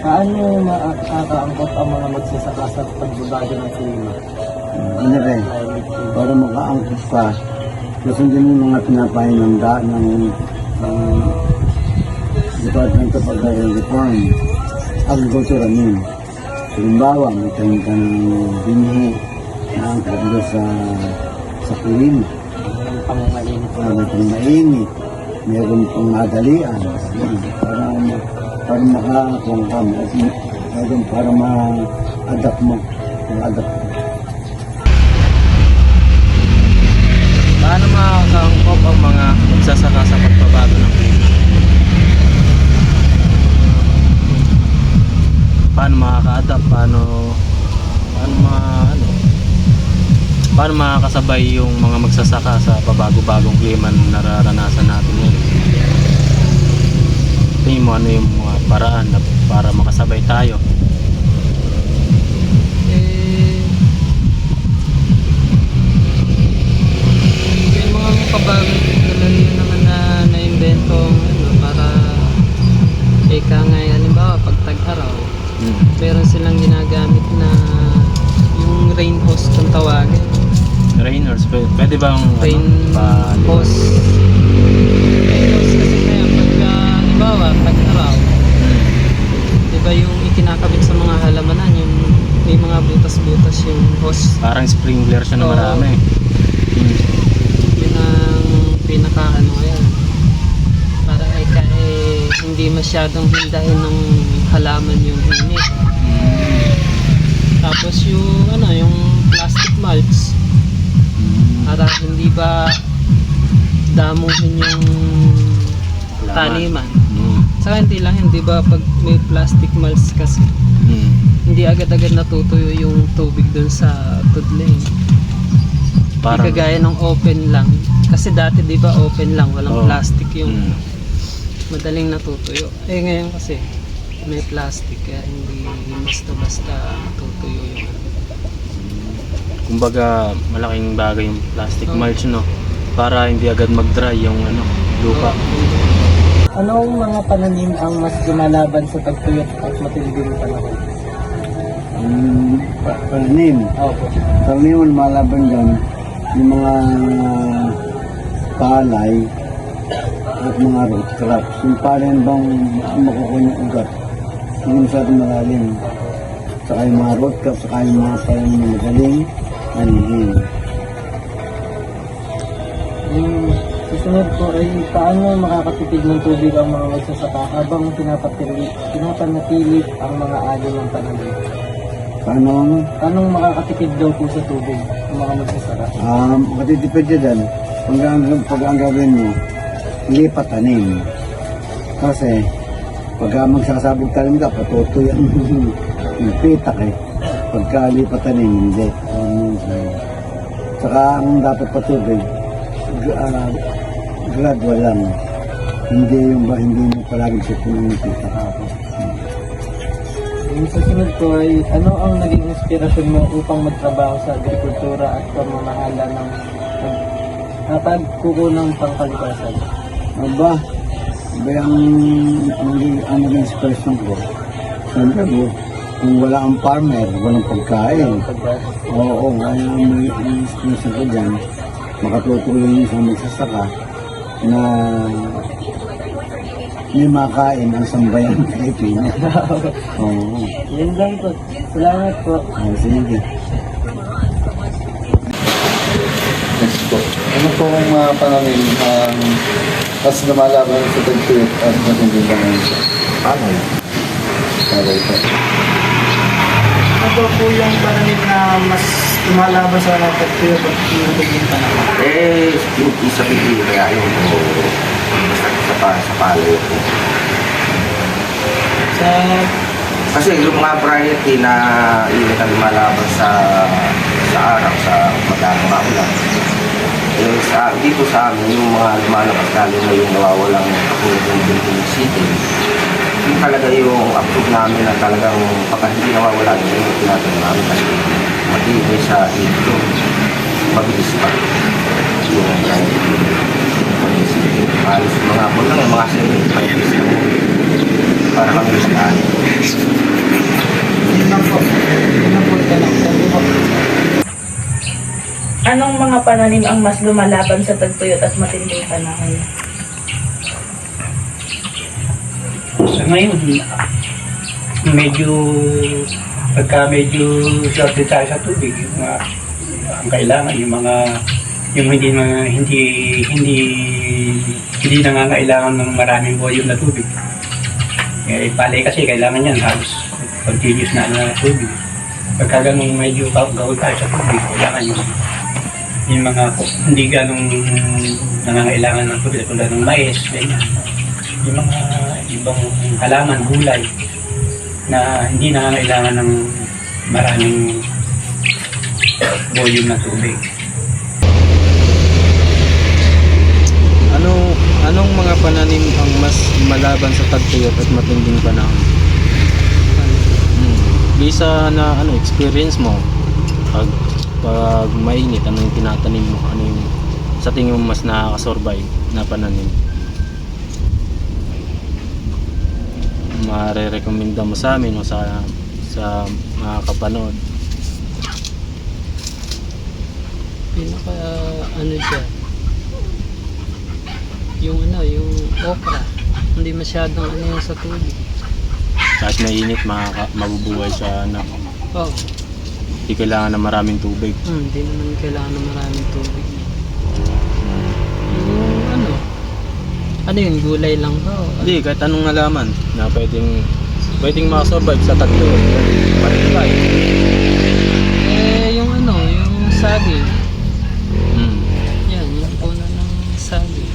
Paano makakaangkop ang mga magsasaka sa pagbabago ng klima? Ano rin, para makaangkop ka, susundin mo yung mga pinapain ng Department of Agrarian Reform, Agriculture amin. Halimbawa, may tanim ka ng binhi na angkop doon sa kulim. Ang pangangalinit po. May pangmainit, mayroon pang madalian. Para makakuha ka mo, para ma-adapt mo. Paano makakaangkop ang mga magsasaka sa pagbabago ng klima? Paano makaka-adapt? Paano makakasabay yung mga magsasaka sa pabago-bagong klima na nararanasan natin ngayon? Tingin mo ano yung mga paraan na para makasabay tayo? Yung mga pabagong teknolohiya naman na na-invento para ika nga, halimbawa pag tag-araw, meron silang ginagamit na yung rain hose kung tawagin. Rainers, pwede bang Rain hose. Rain hose kasi kaya pagka, halimbawa, tag-araw, diba yung ikinakabit sa mga halamanan, yung may mga butas-butas yung hose. Parang sprinkler siya na Oo. marami. Yun ang yan. Para hindi masyadong hindahin ng halaman yung init. Tapos yung plastic mulch para hindi ba damuhin yung taniman. Saka hindi ba pag may plastic mulch kasi hindi agad-agad natutuyo yung tubig dun sa tudling. Parang Hindi kagaya ng open lang. Kasi dati di ba open lang, walang plastic yung madaling natutuyo. Ngayon kasi may plastic kaya hindi basta-basta natutuyo yung kumbaga malaking bagay yung plastic mulch, no? Para hindi agad mag-dry yung lupa. Anong mga pananim ang mas lumalaban sa tagtuyot at matinding panahon? Pananim. Opo. Karaniwan malaban dyan, yung mga palay at mga root crops. Yung palay bang makukuha ng ugat, hindi masyadong malalim. Saka yung mga root crops, saka yung mga palay na magaling, anihin. Yung susunod po ay paano makakatipid ng tubig ang mga magsasaka habang pinapanatili ang mga ali ng pananim? Paano makakatipid daw po sa tubig ang mga magsasaka? Makatitipid ka dyan. Pag ang gawin mo, lipat tanim. Kasi, pagka magsasabog tanim ka, patutoy ang pitak eh. Pagka lipat tanim, hindi. Saka ang dapat patubig, gradual lang. Hindi mo palaging sipunin ng pitak. Yung susunod po ay ano ang naging inspirasyon mo upang magtrabaho sa agrikultura at pamamahala ng pagkukunang pangkalikasan? Aba, ang naging inspiration ko. Siyempre po, kung wala ang farmer, walang pagkain. Oo, kaya may inspiration ko dyan, makatutulong sa magsasaka na may makain ang sambayan ng Pilipinas. Oo. Yan lang po. Salamat po. Sige. Next po. Ano po ang mga pananim ang mas lumalaban sa tagtuyot at matinding panahon? Palay. Palay po. Ano po yung pananim na mas lumalaban sa tagtuyot at matinding panahon? Yung isa pili kaya yung basta sa palay po. Kasi yung mga variety na yun ang lumalaban sa araw, sa magkakama ulan. Dito sa amin, yung mga lumalabas lalo na yung nawawalang katulad ng building city, yung talaga yung approve namin na talagang pagka hindi nawawala yung tinatanong namin kasi matibay sa ito, mabilis pa yung halos mga po lang, mga 7 5 years na para kami sa Anong mga pananim ang mas lumalaban sa tagtuyot at matinding panahon? Sa ngayon, pagka medyo shortage tayo sa tubig, yung mga, ang kailangan, yung hindi nangangailangan ng maraming volume na tubig. Palay kasi kailangan yan, halos continuous na tubig. Pagka ganun medyo gawin tayo sa tubig, kailangan yung mga hindi ganong nangangailangan ng tubig, tulad ng mais, ganyan. Yung mga ibang halaman, gulay, na hindi nangangailangan ng maraming volume na tubig. Anong mga pananim ang mas malaban sa tagtuyot at matinding panahon? Bisa na experience mo pag mainit, ano yung tinatanim mo, ano yung sa tingin mo mas nakaka-survive na pananim? Mare-recommenda mo sa amin o sa mga kapanood? Pinaka siya, yung okra, hindi masyadong yung sa tubig. Kahit mainit, mabubuhay sa Oh, hindi kailangan ng maraming tubig. hindi naman kailangan ng maraming tubig. Yung yung gulay lang ba? Hindi, kahit anong halaman na pwedeng makasurvive sa tagtuyot. Marikay. Yung saging. Yan, yung puno ng saging.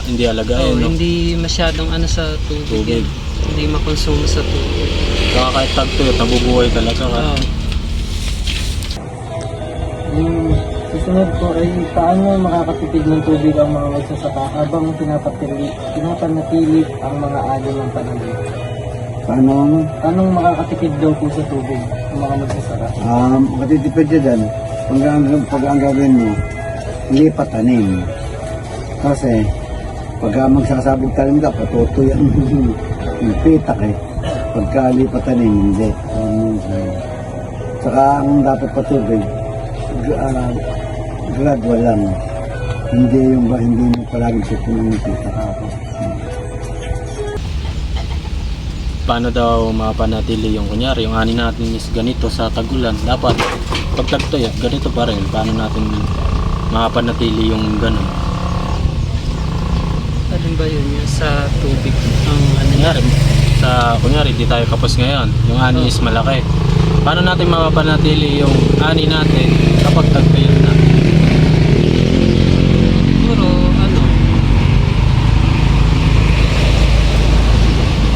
Hindi alagayin, no? Hindi masyadong sa tubig. Tubig. Yan. Hindi makonsumo sa tubig. Saka kahit tagtuyot, nabubuhay talaga ka. Yung susunod po ay paano makakatipid ng tubig ang mga magsasaka habang pinapanatili ang mga alon ng pananim? Paano makakatipid daw po sa tubig ang mga magsasaka? Matitipid ka dyan. Pag ang gawin mo, lipat tanim. Kasi, pagka magsasabog tanim ka, patutuyan yung pitak eh. Pagka lipat tanim, hindi. Saka ang dapat patubig, gradual lang. Hindi mo palaging sipunin yung pitak. Paano daw mapanatili yung kunyari, yung ani natin is ganito sa tagulan, dapat pag tagtuyot, ganito pa rin. Paano natin mapanatili yung ganun? Alin ba yun? Yung sa tubig ang Kunyari, di tayo kapos ngayon, yung ani is malaki. Paano natin mapapanatili yung ani natin kapag tagtuyot na? siguro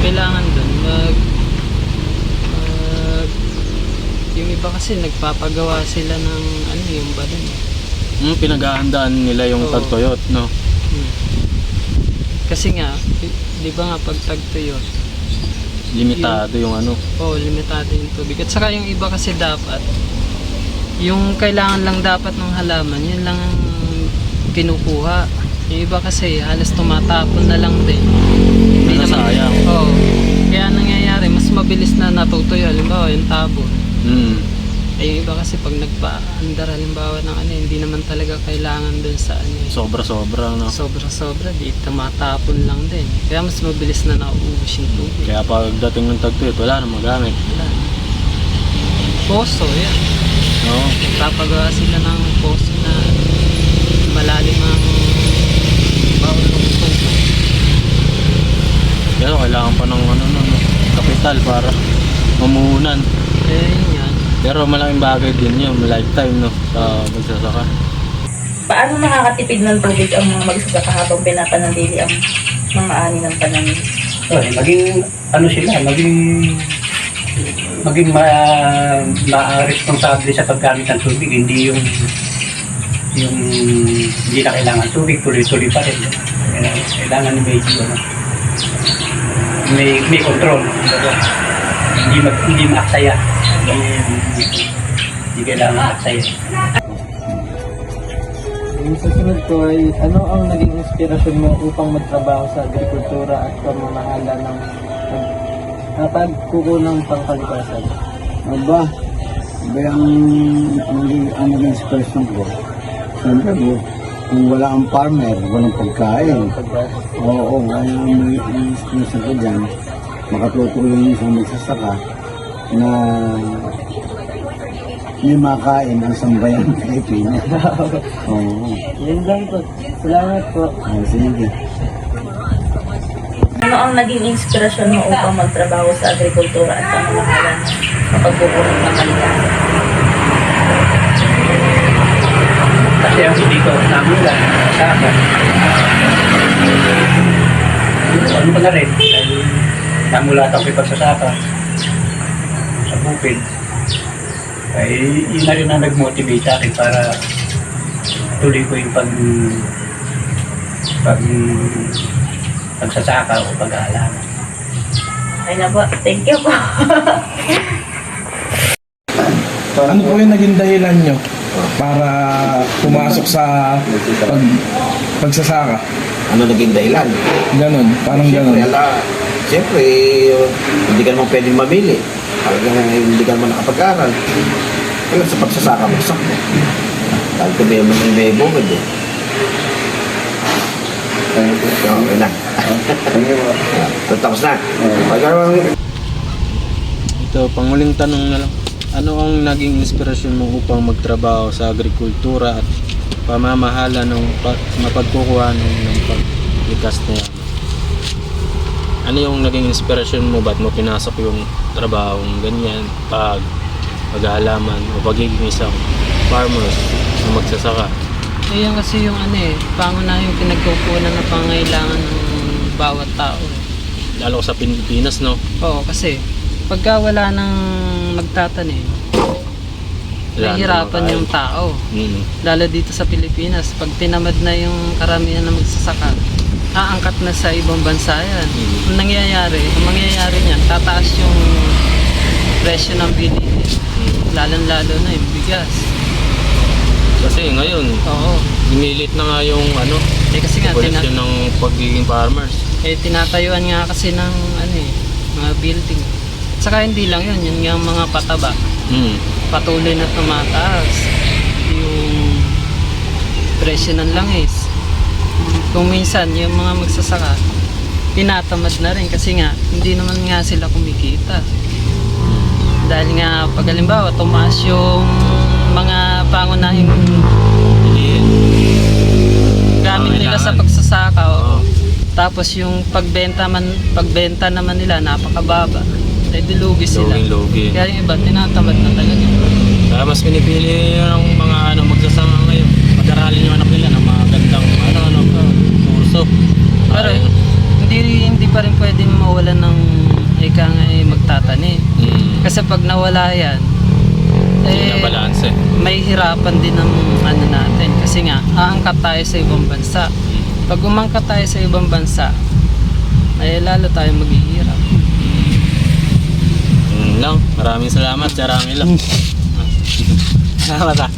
kailangan dun yung iba kasi nagpapagawa sila ng yung balon. Pinaghahandaan nila yung Oo. tagtuyot, no? Kasi nga, di ba nga pag tagtuyot, Limitado yung limitado yung tubig. At saka yung iba kasi dapat, yung kailangan lang dapat ng halaman, yun lang ang kinukuha. Yung iba kasi halos tumatapon na lang din. Hindi naman sayang. Kaya nangyayari, mas mabilis na natutuyo. Halimbawa, yung tabon. Yung iba kasi pag nagpaandar, halimbawa ng hindi naman talaga kailangan dun sa Sobra-sobra, no? Sobra-sobra, di tumatapon lang din. Kaya mas mabilis na nauubos yung tubig. Kaya pagdating ng tagtuyot, wala na magamit. Wala. Poso, yan. No? Nagpapagawa sila ng poso na malalim ang bawal ng tubig. Pero kailangan pa ng kapital para mamuhunan. Yun yan. Pero malaking bagay din yun, lifetime, no? Sa magsasaka. Paano nakakatipid ng tubig ang mga magsasaka habang pinapanatili ang mga ani ng pananim? Maging responsable sa paggamit ng tubig, hindi yung hindi na kailangan tubig, tuloy-tuloy pa rin. Kailangan may control. Hindi maaksaya. Hindi kailangan maaksaya. Yung susunod ko ay ano ang naging inspirasyon mo upang magtrabaho sa agrikultura at pamamahala ng pagkuko ng pangkalikasan? Kaya ang naging expression ko, siyempre po, kung wala ang farmer, walang pagkain. Oo, kaya may expression ko dyan, makatutulong yung isang magsasaka na may makain ang sambayan ng Pilipinas. Oo. Yun lang po. Salamat po. Sige. Ano ang naging inspirasyon mo upang magtrabaho sa agrikultura at pamamahala sa pagbubuhat ng kalikasan? Kasi ang hindi ko namula sa akin. Ano pa na rin, dahil namula ako yung pagsasaka sa bukid. Ay, yun na rin ang nag-motivate sa akin para tuloy ko yung pagsasaka o pag-aalaman. Ay na po. Thank you po. Ano po yung naging dahilan nyo para pumasok sa pagsasaka? Ano naging dahilan? Ganon, parang ganon. Siyempre, hindi ka naman pwedeng mamili. Talagang hindi ka naman nakapag-aral. Kaya sa pagsasaka, magsakto. Dahil ko may bukid eh. Okay na. So, tapos na. Ito, panguling tanong na lang. Ano ang naging inspirasyon mo upang magtrabaho sa agrikultura at pamamahala ng mapagkukuha ng paglikas na yan? Ano yung naging inspirasyon mo? Ba't mo pinasok yung trabahong ganyan? Pag-aalaman o pagiging isang farmers na magsasaka? Ayun kasi yung pangunahing pinagkukunan na pangailangan ng bawat tao. Lalo sa Pilipinas, no? Oo, kasi pagka wala nang magtatanim, nahihirapan yung tao. Lalo dito sa Pilipinas, pag tinamad na yung karamihan na magsasaka, aangkat na sa ibang bansa yan. Ang mangyayari niyan, tataas yung presyo ng bilihin. Lalo na yung bigas. Kasi ngayon, inilit na nga yung kasi nga, evolution ng pagiging farmers. Tinatayuan nga kasi ng mga building. Saka hindi lang yun nga mga pataba. Patuloy na tumataas yung presyo ng langis. Kung minsan yung mga magsasaka tinatamad na rin kasi nga hindi naman nga sila kumikita. Dahil nga pag halimbawa tumaas yung mga pangunahing gamit nila sa pagsasaka, tapos yung pagbenta naman nila napakababa, ay dilugi sila. Kaya yung iba tinatamad na talaga. Kaya mas pinipili ng mga magsasama ngayon, pag-aralin yung anak nila ng mga gandang kurso. Pero hindi pa rin pwede mawalan ng magtatanim. Kasi pag nawala yan, may hirapan din ng natin. Kasi nga, aangkat tayo sa ibang bansa. Pag umangkat tayo sa ibang bansa, ay lalo tayo maghihirap. Lang, maraming salamat, Sir Angelo. Salamat.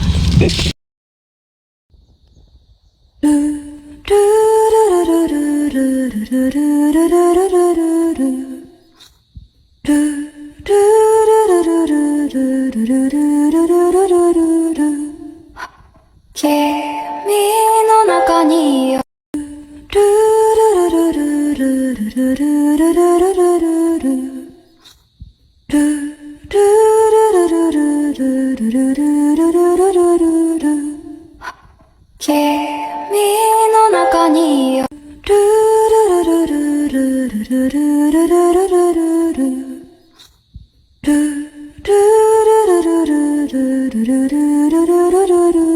Do